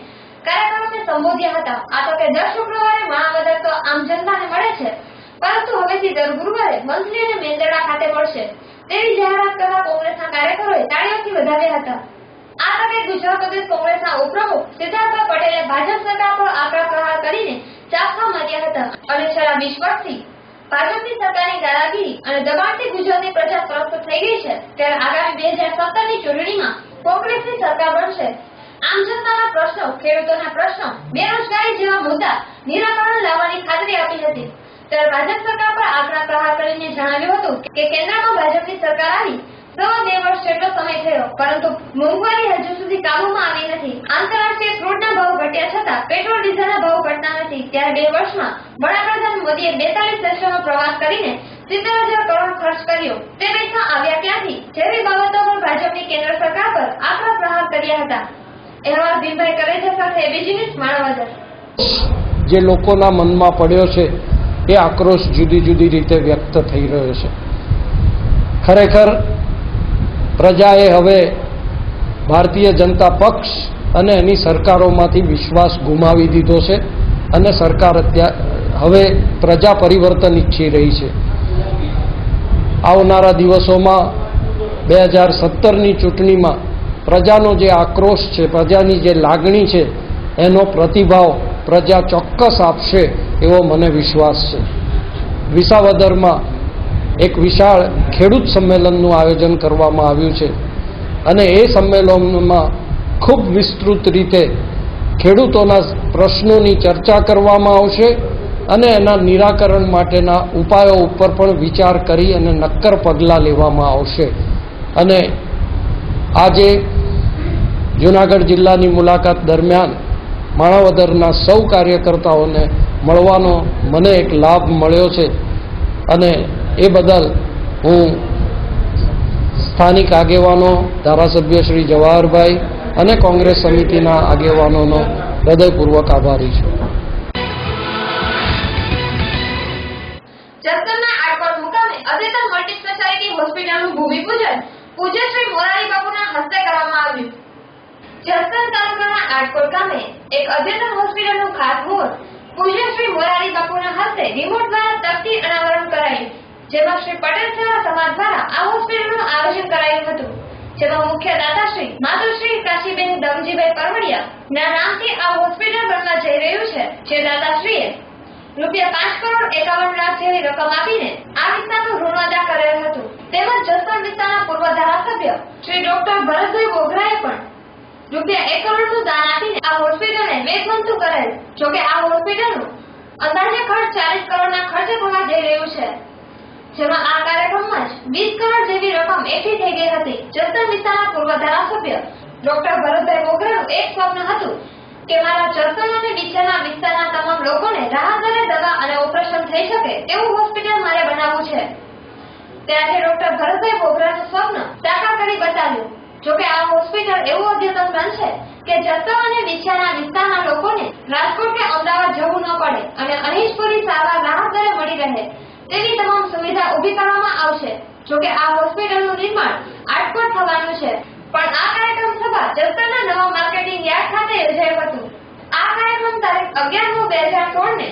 કાર્યકરોને સંબોધ્યા હતા. આ તકે દર શુક્રવારે માણાવદર તો આમ જનતાને મળે છે, પરંતુ હવેથી દર ગુરુવારે મંથલી અને મેંદરડા ખાતે મળશે તેવી જાહેરાત કરતા કોંગ્રેસના કાર્યકરોએ તાળીઓથી વધાવ્યા હતા. આ તકે ગુજરાત પ્રદેશ કોંગ્રેસના ઉપપ્રમુખ સિદ્ધાર્થભાઈ પટેલે ભાજપ સરકાર પર આકરા પ્રહાર કરીને ચાપખા માર્યા હતા અને છેલ્લા 20 વર્ષથી ભાજપની સરકારની દાદાગીરી અને દબાણથી ગુજરાતની પ્રજા ત્રસ્ત થઈ ગઈ છે. ત્યારે આગામી 2017ની ચૂંટણીમાં કોંગ્રેસની સરકાર બનશે. આમ જનતાના પ્રશ્નો, ખેડૂતોના પ્રશ્નો, બેરોજગારી જેવા મુદ્દા નિરાકરણ લાવવાની ખાતરી આપી હતી. ત્યારે ભાજપ સરકાર પર આકરા પ્રહાર કરીને જણાવ્યું હતું કે કેન્દ્રમાં ભાજપની સરકાર આવી 2 વર્ષ જેટલો સમય થયો, પરંતુ મોંઘવારી હજુ સુધી કાબૂમાં આવી નથી. આંતરરાષ્ટ્રીય ક્રૂડના ભાવ ઘટ્યા છતાં પેટ્રોલ ડીઝલના ભાવ ઘટતા નથી. ત્યારે 2 વર્ષમાં વડાપ્રધાન મોદીએ 42 દેશોનો પ્રવાસ કરીને 70,000 કરોડ ખર્ચ કર્યો. તે પૈસા આવ્યા ક્યાંથી જેવી બાબતો પર ભાજપની કેન્દ્ર સરકાર પર આકરા પ્રહાર કર્યા હતા. અહેવાલ ભીમભાઈ કરેજા સાથે વિજિનેશ માણાવદર. જે લોકોના મનમાં પડ્યો છે એ આક્રોશ જુદી જુદી રીતે વ્યક્ત થઈ રહ્યો છે. ખરેખર પ્રજાએ હવે ભારતીય જનતા પક્ષ અને એની સરકારોમાંથી વિશ્વાસ ગુમાવી દીધો છે અને સરકાર હવે પ્રજા પરિવર્તન ઈચ્છી રહી છે. આવનારા દિવસોમાં 2017ની ચૂંટણીમાં પ્રજાનો જે આક્રોશ છે, પ્રજાની જે લાગણી છે, એનો પ્રતિભાવ પ્રજા ચોક્કસ આપશે એવો મને વિશ્વાસ છે. વિસાવદરમાં એક વિશાળ ખેડૂત સંમેલનનું આયોજન કરવામાં આવ્યું છે અને એ સંમેલનમાં ખૂબ વિસ્તૃત રીતે ખેડૂતોના પ્રશ્નોની ચર્ચા કરવામાં આવશે અને એના નિરાકરણ માટેના ઉપાયો ઉપર પણ વિચાર કરી અને નક્કર પગલાં લેવામાં આવશે. અને આજે જૂનાગઢ જિલ્લાની મુલાકાત દરમિયાન માણાવદરના સૌ કાર્યકર્તાઓને મળવાનો મને એક લાભ મળ્યો છે અને એ બદલ હું સ્થાનિક આગેવાનો, ધારાસભ્ય શ્રી જવાહરભાઈ અને કોંગ્રેસ સમિતિના આગેવાનોનો હૃદયપૂર્વક આભારી છું. જસદણના આડકોટ મુકામે અદ્યતન મલ્ટી સ્પેશિયાલિટી હોસ્પિટલનું ભૂમિપૂજન પૂજ્ય શ્રી મોરારી બાપુના હસ્તે કરવામાં આવ્યું. જસદણ તાલુકાના આડકોટ ગામે એક અદ્યતન હોસ્પિટલનું ખાતમુહૂર્ત પૂજ્ય શ્રી મોરારી બાપુના હસ્તે રિમોટ દ્વારા તકતી અનાવરણ કરાયું. જેમાં શ્રી પટેલ સેવા સમાજ દ્વારા આ હોસ્પિટલનું આયોજન કરાયું હતું. જેમાં મુખ્ય દાતાશ્રી માતુશ્રી કાશીબેન દમજીભાઈ પરવડિયા ના નામથી આ હોસ્પિટલ બનવા જઈ રહ્યું છે. જે દાતાશ્રીએ ₹5,51,00,000 જેવી રકમ આપીને આ વિસ્તારનું ઋણ અદા કરેલ હતું. તેમજ જસદણ વિસ્તારના પૂર્વ ધારાસભ્ય શ્રી ડોક્ટર ભરતભાઈ બોગરાએ પણ ₹1 કરોડનું દાન આપીને આ હોસ્પિટલને વેગવંતુ કરેલ. જોકે આ હોસ્પિટલનું અંદાજે ખર્ચ 40 કરોડના ખર્ચે થવા જઈ રહ્યું છે. જેમાં આ કાર્યક્રમમાં જ 20 કરોડ જેવી રકમ એકઠી થઈ ગઈ હતી. જસદણ વિસ્તારના પૂર્વ ધારાસભ્ય ડોક્ટર ભરતભાઈ બોગરાનું એક સ્વપ્ન હતું કે મારા જસદણ અને વિછાના વિસ્તારના તમામ લોકોને રાહત દરે દવા અને ઓપરેશન થઈ શકે તેવું હોસ્પિટલ મારે બનાવવું છે. ત્યારે ડોક્ટર ભરતભાઈ બોગરાનું સ્વપ્ન સાકાર કરી બતાવ્યું. જોકે આ હોસ્પિટલ એવું અદ્યતન બનશે કે જસદણ અને વિછાના વિસ્તારના લોકોને રાજકોટ કે અમદાવાદ જવું ન પડે અને અહીં જ પૂરી સારવાર રાહત દરે મળી રહે તેવી તમામ સુવિધા ઊભી કરવામાં આવશે. જોકે આ હોસ્પિટલનું નિર્માણ આટકોટ થવાનું છે, પણ આ કાર્યક્રમ સભા જસદણના નવા માર્કેટિંગ યાર્ડ ખાતે યોજાયું હતું. આ કાર્યક્રમ તારીખ 11/9/2016 ને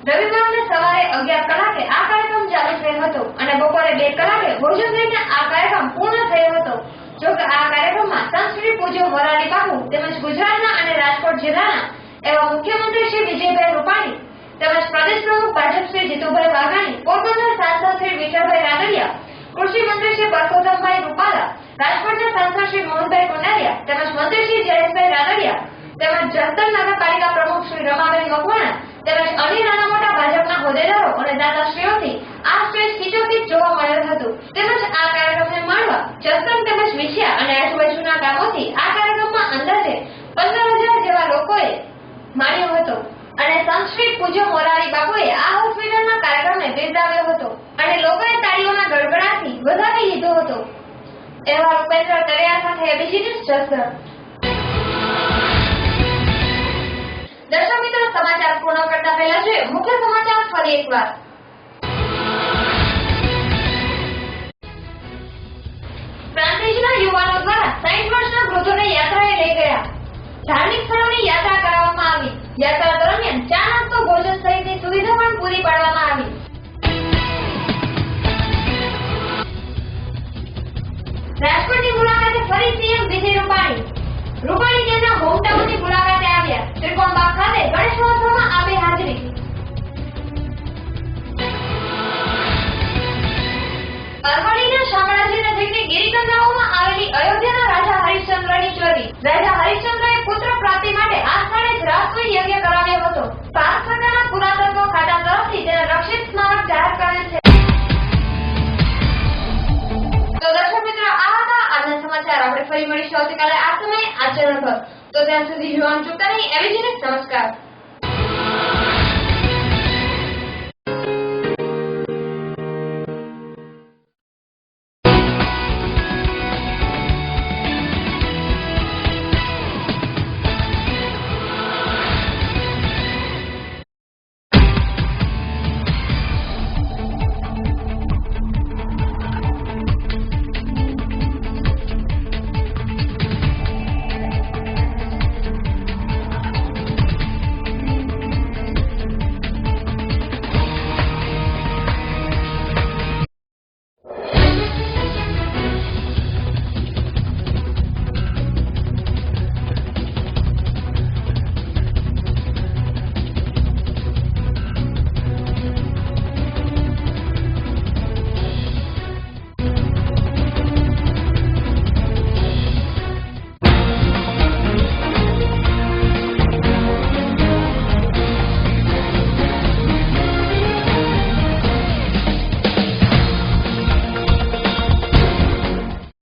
રવિવારને સવારે 11 કલાકે આ કાર્યક્રમ ચાલુ થયો હતો અને બપોરે 2 કલાકે ભોજન લઈને આ કાર્યક્રમ પૂર્ણ થયો હતો. જોકે આ કાર્યક્રમમાં સંત શ્રી પૂજ્ય મોરારી બાપુ તેમજ ગુજરાતના અને રાજકોટ જિલ્લાના એવા મુખ્યમંત્રી શ્રી વિજયભાઈ રૂપાણી તેમજ પ્રદેશ પ્રમુખ ભાજપ શ્રી જીતુભાઈ વાઘાણી, પોરબંદર સાંસદ શ્રી વિઠ્ઠલભાઈ રાદડિયા, કૃષિ મંત્રી શ્રી પરસોત્તમભાઈ રૂપાલા, રાજકોટના સાંસદ શ્રી મોહનભાઈ કુંડારિયા તેમજ મંત્રી શ્રી જયેશભાઈ રાદડિયા તેમજ જસદણ નગરપાલિકા પ્રમુખ શ્રી રમાબેન મકવાણા તેમજ અન્ય નાના મોટા ભાજપના હોદ્દેદારો અને દાતાશ્રીઓથી આ સ્ટેજ ખીચોખીચ જોવા મળ્યું હતું. તેમજ આ કાર્યક્રમને માણવા જસદણ તેમજ વિછિયા અને આજુબાજુના ગામોથી આ કાર્યક્રમમાં અંદાજે 15,000 જેવા લોકોએ માણ્યો હતો અને સંત શ્રી પૂજ્ય મોરારી બાપુએ આ હોસ્પિટલના કાર્યક્રમને બિરદાવ્યો હતો અને લોકોએ તાળીઓના ગડગડાટથી વધાવી લીધો હતો. એવા ઉપેન્દ્ર તળિયા સાથે એબીસી ન્યૂઝ જસદણ. દર્શક મિત્રો, સમાચાર પૂર્ણ કરતા પહેલા જોઈએ મુખ્ય સમાચાર ફરી એકવાર. પ્રાંતિજના યુવાનો દ્વારા 60 વર્ષના વૃદ્ધોને યાત્રાએ લઈ ગયા. ધાર્મિક સ્થળોની યાત્રા કરાવવામાં આવી. યાત્રા દરમિયાન ચા નાસ્તો ભોજન સહિતની સુવિધા પણ પૂરી પાડવામાં આવી. રાજકોટની મુલાકાતે ફરી સીએમ વિજય રૂપાણી. રૂપાણી તેમના હોમટાઉનની મુલાકાતે આવ્યા. ત્રિકોણબાગ ખાતે ગણેશ મહોત્સવમાં આપી હાજરી. અરવલ્લીના શામળાજી નજીકની ગિરિકંદરાઓમાં આવેલી અયોધ્યાના રાજા હરિશ્ચંદ્રની ચોરી. રાજા હરિશ્ચંદ્રએ પુત્ર પ્રાપ્તિ માટે આ સ્થળે જ રાસોઈ યજ્ઞ કરાવ્યો હતો. ભારત સરકારના પુરાતત્વ ખાતા તરફથી તેને રક્ષિત સ્મારક જાહેર કરેલ છે. તો દર્શક મિત્રો, આ હતા આજના સમાચાર. આપણે ફરી મળીશું આવતીકાલે આ સમયે આ ચેનલ પર. તો ત્યાં સુધી જોવાનું ચૂકતા નહીં. એવી જ નમસ્કાર.